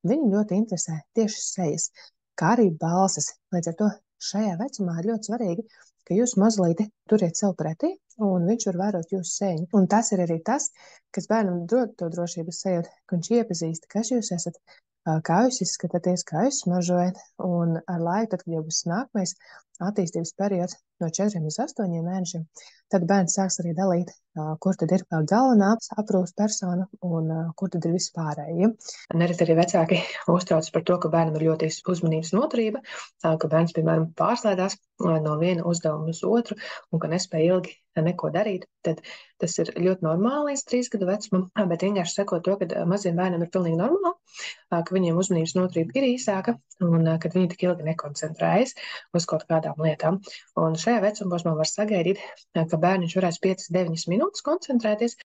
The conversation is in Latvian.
Viņu ļoti interesē tieši sejas, kā arī balsis. Līdz ar to šajā vecumā ir ļoti svarīgi, ka jūs mazliet turiet sev pretī, un viņš var vērot jūsu seju. Un tas ir arī tas, kas bērnam dod to drošības sajūtu, ka viņš iepazīst, kas jūs esat, kā jūs izskatāties, kā jūs smaržojat. Un ar laiku, tad, kad jau būs nākamais attīstības periods no 4 līdz 8 mēnešiem, tad bērns sāks arī dalīt, kur tad ir galvenā aprūpas persona un kur tad ir vispārējie. Nereti arī vecāki uztrauc par to, ka bērnam ir ļoti uzmanības noturība, ka bērns, piemēram, pārslēdās no viena uzdevuma uz otru un ka nespēja ilgi neko darīt. Tad tas ir ļoti normāli līdz 3 gadu vecumam, bet vienkārši sakot to, ka maziem bērniem ir pilnīgi normāli, ka viņiem uzmanības noturība ir īsāka un kad viņi tik ilgi nekoncentrējas uz kaut kādām lietām. Un šajā vecuma posmā var sagaidīt, ka bērniņš varēs 5-9 minūtes koncentrēties,